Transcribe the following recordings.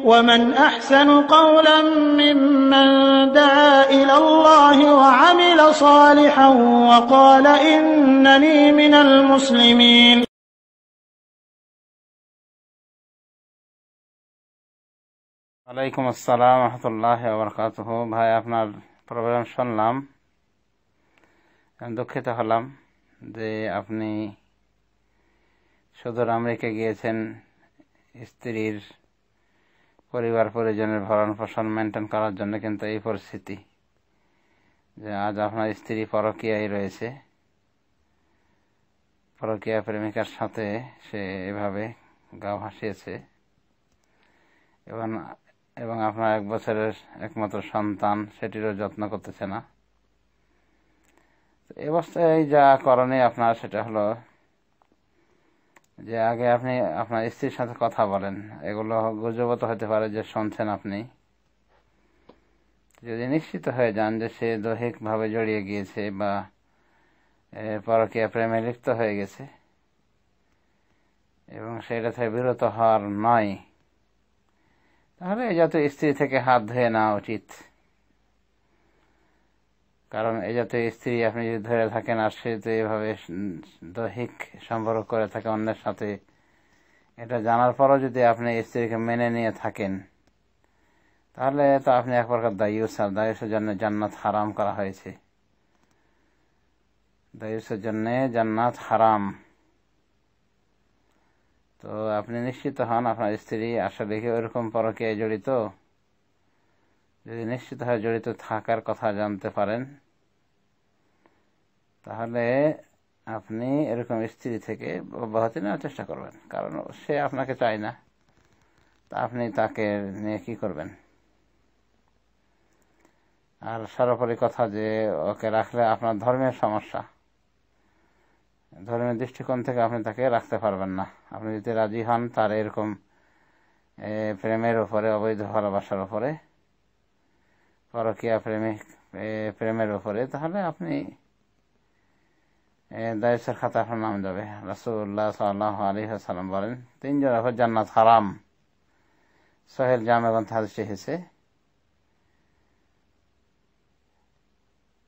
ومن أحسن قولا ممن دعا إلى الله وعمل صالحا وقال إنني من المسلمين. ওয়ালাইকুম আসসালাম রহমতুল্লাহি ওয়া বারাকাতুহু। ভাই, আপনার প্রোগ্রাম শুনলাম, দুঃখিত হলাম যে আপনি সুদূর আমেরিকা গিয়েছেন স্ত্রীর পরিবার পরিজনের ভরণ পোষণ মেনটেন করার জন্য, কিন্তু এই পরিস্থিতি যে আজ আপনার স্ত্রী পরকীয়ায় রয়েছে, পরকীয়া প্রেমিকার সাথে সে এভাবে গা ভাসিয়েছে এবং আপনার 1 বছরের একমাত্র সন্তান, সেটিরও যত্ন করতেছে না। এই অবস্থায় যা করণীয় আপনার সেটা হলো যে আগে আপনি আপনার স্ত্রীর সাথে কথা বলেন। এগুলো গুজবত হতে পারে যে শুনছেন আপনি। যদি নিশ্চিত হয়ে যান যে সে দৈহিকভাবে জড়িয়ে গিয়েছে বা পরকীয়া প্রেমে লিপ্ত হয়ে গেছে এবং সেটা থেকে বিরত হওয়ার নয়, তাহলে এই জাতীয় স্ত্রী থেকে হাত ধুয়ে নেওয়া উচিত। কারণ এই জাতীয় স্ত্রী আপনি যদি ধরে থাকেন আর সে তো এভাবে দৈহিক সম্পর্ক করে থাকে অন্যের সাথে, এটা জানার পরও যদি আপনি স্ত্রীকে মেনে নিয়ে থাকেন, তাহলে তো আপনি এক প্রকার দায়ুস, আর দায়ুসের জন্য জান্নাত হারাম করা হয়েছে। দায়ুসের জন্য জান্নাত হারাম। তো আপনি নিশ্চিত হন আপনার স্ত্রী আসলে কি ওইরকম পরকীয়ায় জড়িত। যদি নিশ্চিত হয় জড়িত থাকার কথা জানতে পারেন, তাহলে আপনি এরকম স্ত্রী থেকে অব্যাহতি নেওয়ার চেষ্টা করবেন। কারণ সে আপনাকে চায় না, তা আপনি তাকে নিয়ে কি করবেন। আর সর্বোপরি কথা যে ওকে রাখলে আপনার ধর্মের সমস্যা, ধর্মের দৃষ্টিকোণ থেকে আপনি তাকে রাখতে পারবেন না। আপনি যদি রাজি হন তার এরকম প্রেমের উপরে, অবৈধ ভালোবাসার উপরে, পরকীয়া প্রেমের উপরে, তাহলে আপনি দায়ুসের খাতা আপনার নাম যাবে। রাসূলুল্লাহ সাল্লাল্লাহু আলাইহি ওয়াসাল্লাম বলেন 3 জনের উপর জান্নাত হারাম। সহিহ জামে গ্রন্থে হাদিস এসেছে।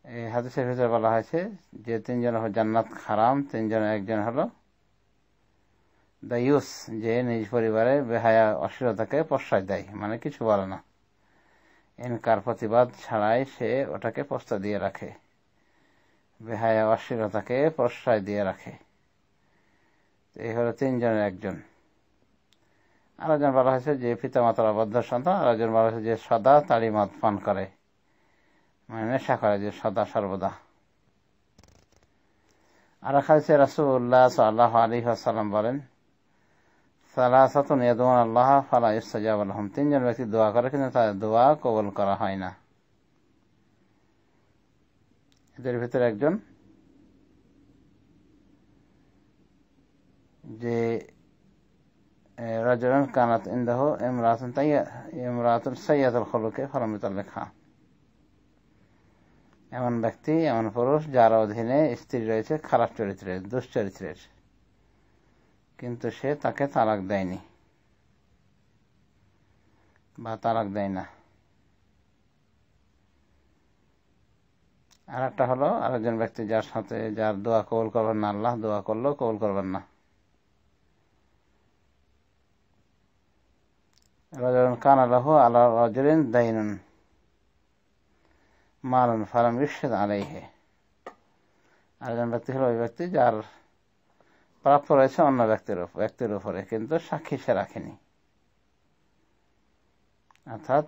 এই হাদিসের ভিতরে বলা হয়েছে যে 3 জনের উপর জান্নাত হারাম। 3 জনের একজন হলো দায়ুস, যে নিজ পরিবারে বেহায়া অশ্লীলতাকে প্রশ্রয় দেয়, মানে কিছু বলে না, ইনকার প্রতিবাদ ছাড়াই সে ওটাকে প্রশ্রয় দিয়ে রাখে, বেহায়া অশ্লীলতাকে প্রশ্রয় দিয়ে রাখে। এই হলো 3 জনের একজন। আরেকজন বলা হয়েছে যে পিতামাতার অবাধ্য সন্তান। আরেকজন বলা হয়েছে যে সদা তাড়ি মদ পান করে, মানে নেশা করে, যে সদা সর্বদা। আর হাদিসে রাসূলুল্লাহ সাল্লাল্লাহু আলাইহি ওয়াসাল্লাম বলেন সালাসাতুন ইয়াদউনা আল্লাহ ফালা ইস্তাজাব লাহুম। 3 জন ব্যক্তি দোয়া করে কিন্তু তাদের দোয়া কবুল করা হয় না। এদের ভিতরে একজন যে রাজুলান কানাত ইনদাহু ইমরাতুন সাইয়্যিদাতুল খুলুকি ফালাম ইতাল্লিকহা। এমন ব্যক্তি, এমন পুরুষ যার অধীনে স্ত্রী রয়েছে খারাপ চরিত্রের, দুশ্চরিত্রের, কিন্তু সে তাকে তালাক দেয়নি বা তালাক দেয় না। আর একটা হলো আরেকজন ব্যক্তি যার দোয়া কবুল করবেন না, আল্লাহ দোয়া করলেও কবুল করবেন না। রাজুলুন কানা লাহু আলা রাজুলিন দাইনুন মালুন ফালাম ইরশাদ আলাইহি। আরেকজন ব্যক্তি হলো ওই ব্যক্তি যার প্রাপ্য রয়েছে অন্য ব্যক্তির উপরে, কিন্তু সাক্ষী সে রাখেনি, অর্থাৎ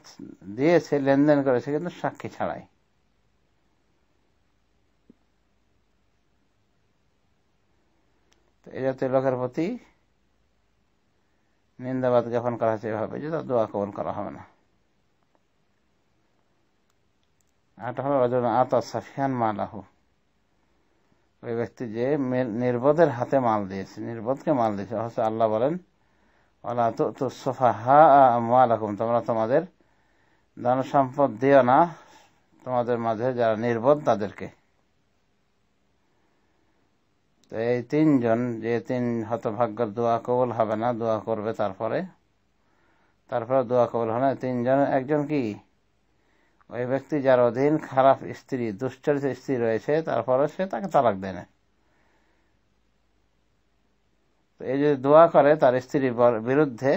দিয়েছে, লেনদেন করেছে, কিন্তু সাক্ষী ছাড়াই। এই জাতীয় লোকের প্রতি নিন্দাবাদ জ্ঞাপন করা হচ্ছে এভাবে যে তার দোয়া কবুল করা হবে না। আরেকটা হলো রাজুলুন আতা সাফিহান মালাহু। ওই ব্যক্তি যে নির্বোধের হাতে মাল দিয়েছে, নির্বোধকে মাল দিয়েছে। অথচ আল্লাহ বলেন ওয়ালা তুতু সুফাহা আমওয়ালাকুম, তোমরা তোমাদের ধন সম্পদ দিও না তোমাদের মাঝে যারা নির্বোধ তাদেরকে। তো এই 3 জন, যে 3 হতভাগ্যের দোয়া কবুল হবে না, দোয়া করবে তারপরে তারপরে দোয়া কবুল হয় না। তিনজন, একজন কি ওই ব্যক্তি যার অধীন খারাপ স্ত্রী, দুশ্চরিত স্ত্রী রয়েছে, তারপরে সে তাকে তালাক দেয় না। তো এই যে দোয়া করে তার স্ত্রীর বিরুদ্ধে,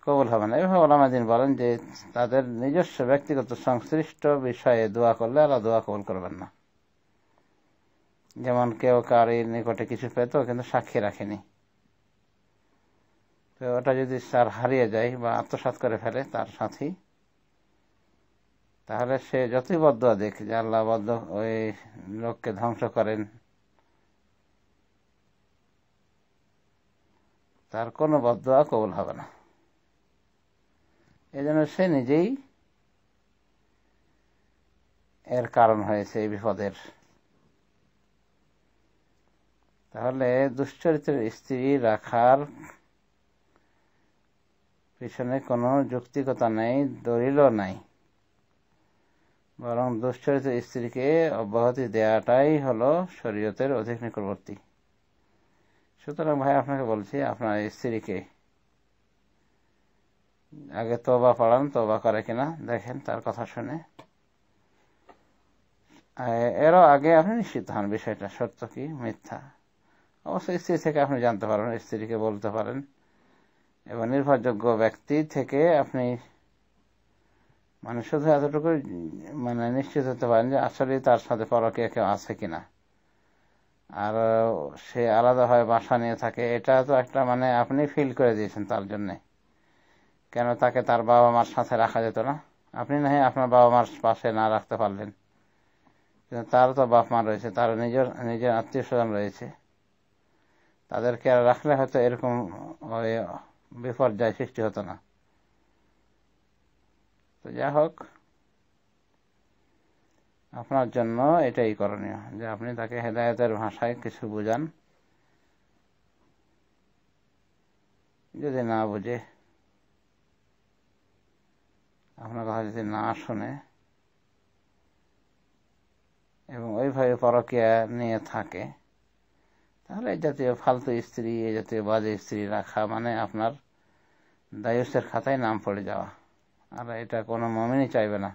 কবুল হবে না। এভাবে ওলামায়ে বলেন যে তাদের নিজস্ব ব্যক্তিগত সংশ্লিষ্ট বিষয়ে দোয়া করলে আল্লাহ দোয়া কবুল করবেন না। যেমন কেউ কারোর নিকটে কিছু পেত কিন্তু সাক্ষী রাখেনি, তো ওটা যদি তার হারিয়ে যায় বা আত্মসাৎ করে ফেলে তার সাথী, তাহলে সে যতই বদদোয়া দেখ যে আল্লাহ ওই লোককে ধ্বংস করেন, তার কোনো বদদোয়া কবুল হবে না। এই জন্য সে নিজেই এর কারণ হয়েছে এই বিপদের। তাহলে দুশ্চরিত্রের স্ত্রী রাখার পিছনে কোনো যৌক্তিকতা নেই, দলিলও নাই, বরং দুশ্চরিত্র স্ত্রীকে অব্যাহতি দেওয়াটাই হলো শরীয়তের অধিক নিকটবর্তী। সুতরাং ভাই আপনাকে বলছি, আপনার স্ত্রীকে আগে তওবা পড়ান, তওবা করে কিনা দেখেন তার কথা শুনে। এরও আগে আপনি নিশ্চিত হন বিষয়টা সত্য কি মিথ্যা। অবশ্যই স্ত্রী থেকে আপনি জানতে পারবেন, স্ত্রীকে বলতে পারেন, এবং নির্ভরযোগ্য ব্যক্তি থেকে আপনি শুধু এতটুকু নিশ্চিত হতে পারেন যে আসলে তার সাথে পরকীয়া কেউ আছে কিনা। আর সে আলাদাভাবে বাসা নিয়ে থাকে, এটা তো একটা আপনি ফিল করে দিয়েছেন তার জন্যে। কেন তাকে তার বাবা মার সাথে রাখা যেত না? আপনি না হয় আপনার বাবা মার পাশে না রাখতে পারলেন, কিন্তু তার তো বাপ মা রয়েছে, তার নিজের আত্মীয় স্বজন রয়েছে, তাদেরকে আর রাখলে হয়তো এরকম বিপর্যয় সৃষ্টি হতো না। তো যা হোক, আপনার জন্য এটাই করণীয় যে আপনি তাকে হেদায়েতের ভাষায় কিছু বুঝান। যদি না বুঝে, আপনার কথা যদি না শুনে এবং ওইভাবে পরকীয়া নিয়ে থাকে, তাহলে এই জাতীয় ফালতু স্ত্রী, এই জাতীয় বাজে স্ত্রী রাখা আপনার দায়ুসের খাতায় নাম পড়ে যাওয়া, আর এটা কোনো মুমিনই চাইবে না।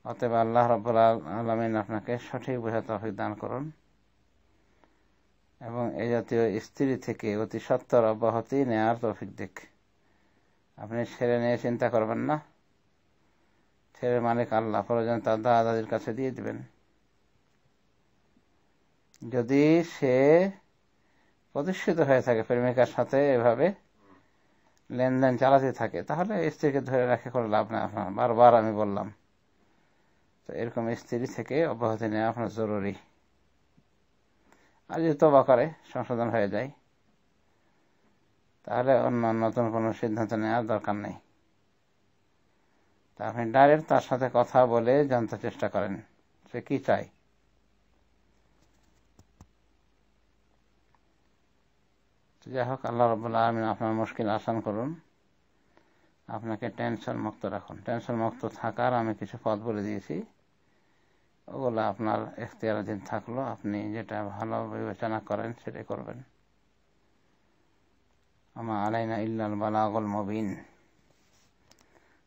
অতএব আল্লাহ রাব্বুল আলামিন আপনাকে সঠিক বোঝার তৌফিক দান করুন এবং এই জাতীয় স্ত্রী থেকে অতি সত্বর অব্যাহতি নেওয়ার তৌফিক দিক। আপনি ছেড়ে নিয়ে চিন্তা করবেন না, ছেলের মালিক আল্লাহ, প্রয়োজন তার দাদা দাদির কাছে দিয়ে দিবেন। যদি সে প্রতিষ্ঠিত হয়ে থাকে প্রেমিকার সাথে এভাবে লেনদেন চালাতে থাকে, তাহলে স্ত্রীকে ধরে রাখে কোনো লাভ নেই আপনার। বারবার আমি বললাম, তো এরকম স্ত্রী থেকে অব্যাহতি নেওয়া আপনার জরুরি। আর যদি তওবা করে সংশোধন হয়ে যায়, তাহলে অন্য নতুন কোনো সিদ্ধান্ত নেওয়ার দরকার নেই। তা আপনি ডাইরেক্ট তার সাথে কথা বলে জানতে চেষ্টা করেন সে কি চায়। যাই হোক, আল্লাহ রাব্বুল আলামিন আপনার মুশকিল আসান করুন, আপনাকে টেনশন মুক্ত রাখুন। টেনশন মুক্ত থাকার আমি কিছু পথ বলে দিয়েছি, ওগুলো আপনার এখতিয়ারাধীন থাকলো, আপনি যেটা ভালো বিবেচনা করেন সেটাই করবেন। আমা আলাইনা ইল্লাল বালাগুল মুবিন।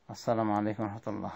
আসসালামু আলাইকুম ওয়া রাহমাতুল্লাহ।